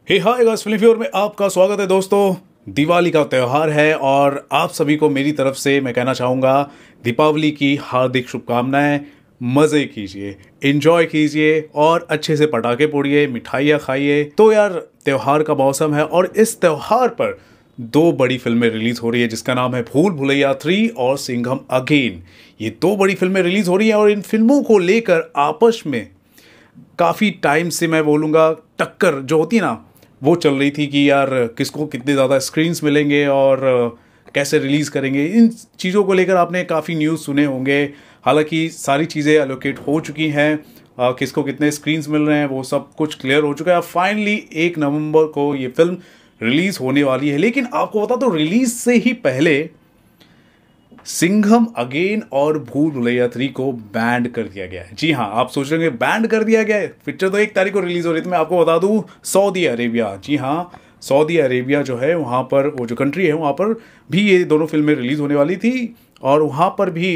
हे hi guys, film फ्योर में आपका स्वागत है दोस्तों। दिवाली का त्यौहार है और आप सभी को मेरी तरफ से मैं कहना चाहूँगा दीपावली की हार्दिक शुभकामनाएं। मज़े कीजिए, एंजॉय कीजिए और अच्छे से पटाखे फोड़िए, मिठाइयाँ खाइए। तो यार त्यौहार का मौसम है और इस त्यौहार पर दो बड़ी फिल्में रिलीज हो रही है जिसका नाम है भूल भुलैया 3 और सिंघम अगेन। ये दो बड़ी फिल्में रिलीज हो रही हैं और इन फिल्मों को लेकर आपस में काफ़ी टाइम से मैं बोलूँगा टक्कर जो होती है ना, वो चल रही थी कि यार किसको कितने ज़्यादा स्क्रीन्स मिलेंगे और कैसे रिलीज़ करेंगे। इन चीज़ों को लेकर आपने काफ़ी न्यूज़ सुने होंगे। हालांकि सारी चीज़ें एलोकेट हो चुकी हैं, किसको कितने स्क्रीन्स मिल रहे हैं वो सब कुछ क्लियर हो चुका है। फाइनली 1 नवंबर को ये फिल्म रिलीज़ होने वाली है। लेकिन आपको बता दो, रिलीज़ से ही पहले सिंघम अगेन और भूल भुलैया 3 को बैंड कर दिया गया है। जी हाँ, आप सोच रहे होंगे बैंड कर दिया गया है, पिक्चर तो 1 तारीख को रिलीज हो रही थी। मैं आपको बता दूं सऊदी अरेबिया, जी हाँ सऊदी अरेबिया जो है वहाँ पर, वो जो कंट्री है वहाँ पर भी ये दोनों फिल्में रिलीज होने वाली थी और वहाँ पर भी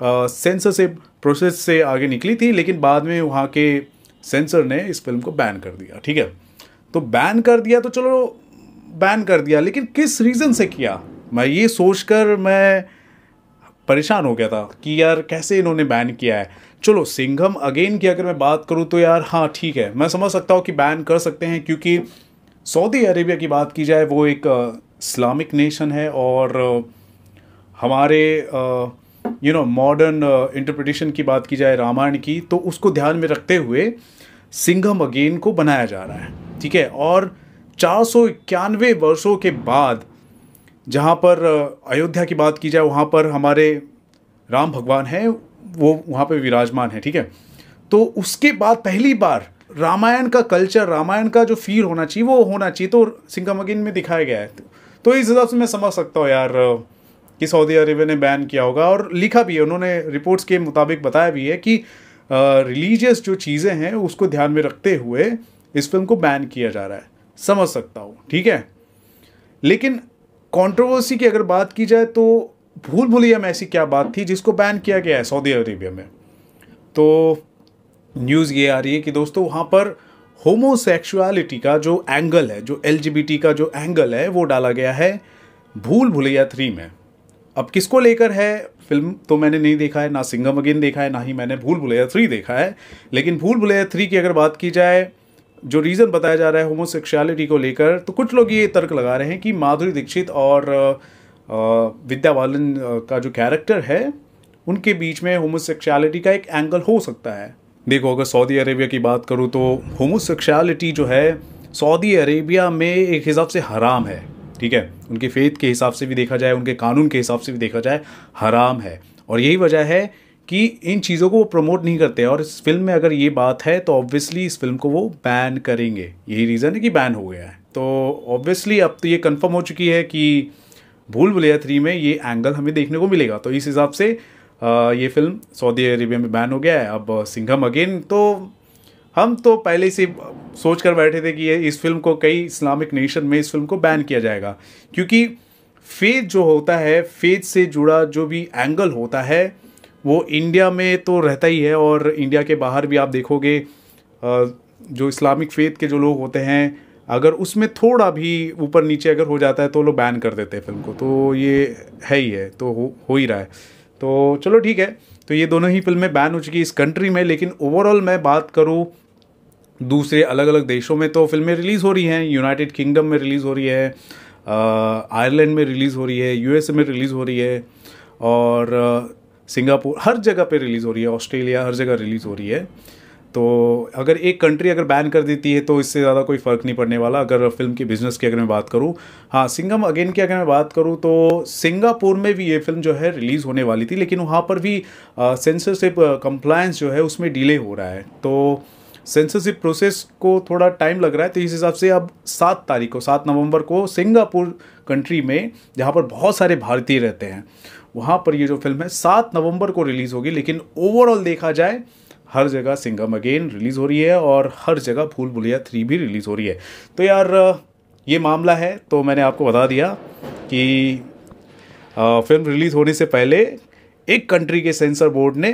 सेंसरशिप प्रोसेस से आगे निकली थी। लेकिन बाद में वहाँ के सेंसर ने इस फिल्म को बैन कर दिया। ठीक है, तो बैन कर दिया तो चलो बैन कर दिया, लेकिन किस रीज़न से किया, मैं ये सोचकर मैं परेशान हो गया था कि यार कैसे इन्होंने बैन किया है। चलो सिंघम अगेन की अगर मैं बात करूं तो यार हाँ ठीक है, मैं समझ सकता हूं कि बैन कर सकते हैं, क्योंकि सऊदी अरेबिया की बात की जाए वो एक इस्लामिक नेशन है और हमारे मॉडर्न इंटरप्रिटेशन की बात की जाए रामायण की, तो उसको ध्यान में रखते हुए सिंघम अगेन को बनाया जा रहा है। ठीक है, और 491 वर्षों के बाद जहाँ पर अयोध्या की बात की जाए वहाँ पर हमारे राम भगवान हैं, वो वहाँ पे विराजमान है। ठीक है, तो उसके बाद पहली बार रामायण का कल्चर, रामायण का जो फील होना चाहिए वो होना चाहिए, तो सिंघम अगेन में दिखाया गया है। तो इस हिसाब से मैं समझ सकता हूँ यार कि सऊदी अरेबिया ने बैन किया होगा। और लिखा भी है उन्होंने, रिपोर्ट्स के मुताबिक बताया भी है कि रिलीजियस जो चीज़ें हैं उसको ध्यान में रखते हुए इस फिल्म को बैन किया जा रहा है। समझ सकता हूँ, ठीक है। लेकिन कंट्रोवर्सी की अगर बात की जाए तो भूल भुलैया में ऐसी क्या बात थी जिसको बैन किया गया है सऊदी अरेबिया में? तो न्यूज़ ये आ रही है कि दोस्तों वहाँ पर होमोसेक्सुअलिटी का जो एंगल है, जो एलजीबीटी का जो एंगल है वो डाला गया है भूल भुलैया 3 में। अब किसको लेकर है फिल्म तो मैंने नहीं देखा है, ना सिंघम अगेन देखा है, ना ही मैंने भूल भुलैया 3 देखा है। लेकिन भूल भुलैया 3 की अगर बात की जाए, जो रीज़न बताया जा रहा है होमोसेक्सुअलिटी को लेकर, तो कुछ लोग ये तर्क लगा रहे हैं कि माधुरी दीक्षित और विद्या बालन का जो कैरेक्टर है उनके बीच में होमोसेक्सुअलिटी का एक एंगल हो सकता है। देखो, अगर सऊदी अरेबिया की बात करूँ तो होमोसेक्सुअलिटी जो है सऊदी अरेबिया में एक हिसाब से हराम है। ठीक है, उनके फेथ के हिसाब से भी देखा जाए, उनके कानून के हिसाब से भी देखा जाए हराम है। और यही वजह है कि इन चीज़ों को वो प्रमोट नहीं करते। और इस फिल्म में अगर ये बात है तो ऑब्वियसली इस फिल्म को वो बैन करेंगे। यही रीज़न है कि बैन हो गया है। तो ऑब्वियसली अब तो ये कंफर्म हो चुकी है कि भूल भुलैया 3 में ये एंगल हमें देखने को मिलेगा। तो इस हिसाब से ये फिल्म सऊदी अरेबिया में बैन हो गया है। अब सिंघम अगेन, तो हम तो पहले से सोच कर बैठे थे कि ये इस फिल्म को कई इस्लामिक नेशन में इस फिल्म को बैन किया जाएगा, क्योंकि फेथ जो होता है, फेथ से जुड़ा जो भी एंगल होता है वो इंडिया में तो रहता ही है और इंडिया के बाहर भी आप देखोगे जो इस्लामिक फेथ के जो लोग होते हैं, अगर उसमें थोड़ा भी ऊपर नीचे अगर हो जाता है तो लोग बैन कर देते हैं फिल्म को। तो ये है ही है, तो हो ही रहा है। तो चलो ठीक है, तो ये दोनों ही फिल्में बैन हो चुकी है इस कंट्री में। लेकिन ओवरऑल मैं बात करूँ दूसरे अलग अलग देशों में तो फिल्में रिलीज़ हो रही हैं। यूनाइटेड किंगडम में रिलीज़ हो रही है, आयरलैंड में रिलीज़ हो रही है, यूएसए में रिलीज़ हो रही है और सिंगापुर, हर जगह पे रिलीज़ हो रही है, ऑस्ट्रेलिया, हर जगह रिलीज़ हो रही है। तो अगर एक कंट्री अगर बैन कर देती है तो इससे ज़्यादा कोई फ़र्क नहीं पड़ने वाला। अगर फिल्म की बिजनेस की अगर मैं बात करूँ, हाँ सिंघम अगेन की अगर मैं बात करूँ तो सिंगापुर में भी ये फिल्म जो है रिलीज़ होने वाली थी, लेकिन वहाँ पर भी सेंसरशिप कंप्लायंस जो है उसमें डिले हो रहा है। तो सेंसरशिप प्रोसेस को थोड़ा टाइम लग रहा है। तो इस हिसाब से अब 7 तारीख को, 7 नवंबर को सिंगापुर कंट्री में, जहाँ पर बहुत सारे भारतीय रहते हैं, वहाँ पर ये जो फिल्म है 7 नवंबर को रिलीज़ होगी। लेकिन ओवरऑल देखा जाए हर जगह सिंघम अगेन रिलीज़ हो रही है और हर जगह भूल भुलैया 3 भी रिलीज़ हो रही है। तो यार ये मामला है, तो मैंने आपको बता दिया कि फिल्म रिलीज़ होने से पहले एक कंट्री के सेंसर बोर्ड ने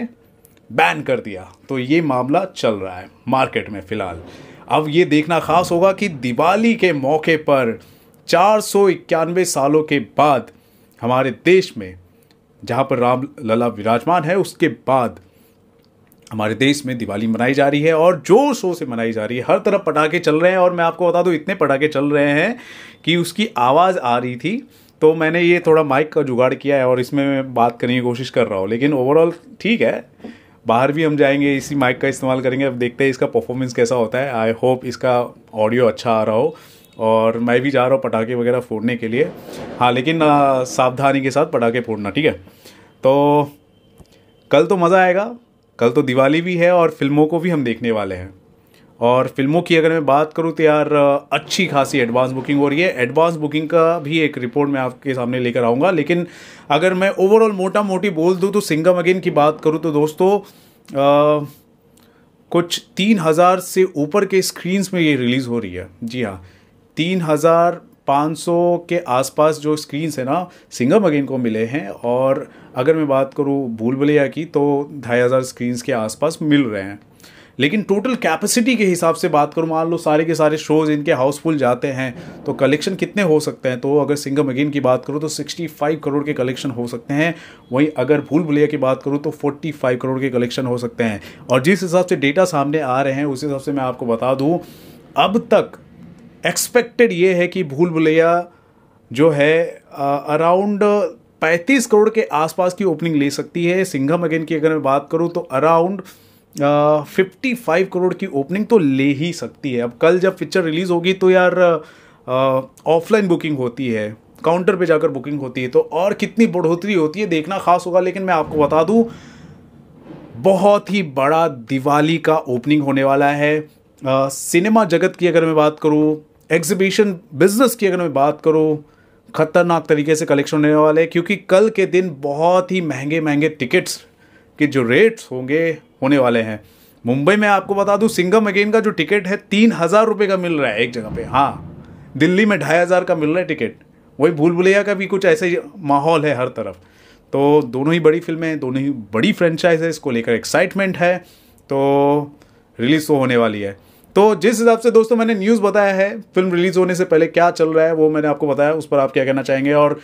बैन कर दिया। तो ये मामला चल रहा है मार्केट में फ़िलहाल। अब ये देखना खास होगा कि दिवाली के मौके पर 491 सालों के बाद हमारे देश में, जहाँ पर राम लला विराजमान है, उसके बाद हमारे देश में दिवाली मनाई जा रही है और जोर शोर से मनाई जा रही है। हर तरफ पटाखे चल रहे हैं और मैं आपको बता दूं इतने पटाखे चल रहे हैं कि उसकी आवाज़ आ रही थी। तो मैंने ये थोड़ा माइक का जुगाड़ किया है और इसमें मैं बात करने की कोशिश कर रहा हूँ, लेकिन ओवरऑल ठीक है। बाहर भी हम जाएंगे, इसी माइक का इस्तेमाल करेंगे। अब देखते हैं इसका परफॉर्मेंस कैसा होता है। आई होप इसका ऑडियो अच्छा आ रहा हो। और मैं भी जा रहा हूँ पटाखे वगैरह फोड़ने के लिए। हाँ, लेकिन सावधानी के साथ पटाखे फोड़ना, ठीक है। तो कल तो मज़ा आएगा, कल तो दिवाली भी है और फिल्मों को भी हम देखने वाले हैं। और फिल्मों की अगर मैं बात करूँ तो यार अच्छी खासी एडवांस बुकिंग हो रही है। एडवांस बुकिंग का भी एक रिपोर्ट मैं आपके सामने लेकर आऊँगा, लेकिन अगर मैं ओवरऑल मोटा मोटी बोल दूँ तो सिंघम अगेन की बात करूँ तो दोस्तों कुछ 3000 से ऊपर के स्क्रीन्स में ये रिलीज़ हो रही है। जी हाँ, 3500 के आसपास जो स्क्रीन्स है ना सिंघम अगेन को मिले हैं। और अगर मैं बात करूँ भूल भुलैया की तो 2500 स्क्रीन्स के आसपास मिल रहे हैं। लेकिन टोटल कैपेसिटी के हिसाब से बात करूँ, मान लो सारे के सारे शोज़ इनके हाउसफुल जाते हैं तो कलेक्शन कितने हो सकते हैं। तो अगर सिंघम अगेन की बात करूँ तो 65 करोड़ के कलेक्शन हो सकते हैं। वहीं अगर भूल भुलैया की बात करूँ तो 45 करोड़ के कलेक्शन हो सकते हैं। और जिस हिसाब से डेटा सामने आ रहे हैं उस हिसाब से मैं आपको बता दूँ, अब तक एक्सपेक्टेड ये है कि भूल भुलैया जो है अराउंड 35 करोड़ के आसपास की ओपनिंग ले सकती है। सिंघम अगेन की अगर मैं बात करूं तो अराउंड 55 करोड़ की ओपनिंग तो ले ही सकती है। अब कल जब पिक्चर रिलीज़ होगी तो यार ऑफलाइन बुकिंग होती है, काउंटर पे जाकर बुकिंग होती है, तो और कितनी बढ़ोतरी होती है देखना खास होगा। लेकिन मैं आपको बता दूं बहुत ही बड़ा दिवाली का ओपनिंग होने वाला है। सिनेमा जगत की अगर मैं बात करूं, एग्जीबिशन बिजनेस की अगर मैं बात करूं, खतरनाक तरीके से कलेक्शन होने वाले हैं, क्योंकि कल के दिन बहुत ही महंगे महंगे टिकट्स के जो रेट्स होने वाले हैं। मुंबई में आपको बता दूं सिंघम अगेन का जो टिकट है 3000 रुपये का मिल रहा है एक जगह पे। हाँ, दिल्ली में 2500 का मिल रहा है टिकट। वही भूल भुलैया का भी कुछ ऐसे ही माहौल है हर तरफ। तो दोनों ही बड़ी फिल्में हैं, दोनों ही बड़ी फ्रेंचाइज है, इसको लेकर एक्साइटमेंट है। तो रिलीज़ तो होने वाली है। तो जिस हिसाब से दोस्तों मैंने न्यूज़ बताया है फिल्म रिलीज़ होने से पहले क्या चल रहा है वो मैंने आपको बताया, उस पर आप क्या कहना चाहेंगे, और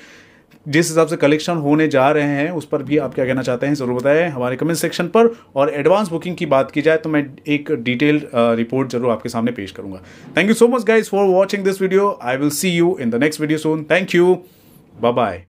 जिस हिसाब से कलेक्शन होने जा रहे हैं उस पर भी आप क्या कहना चाहते हैं ज़रूर बताएं हमारे कमेंट सेक्शन पर। और एडवांस बुकिंग की बात की जाए तो मैं एक डिटेल्ड रिपोर्ट जरूर आपके सामने पेश करूंगा। Thank you so much guys for watching this video. I will see you in the next video soon. Thank you, bye bye.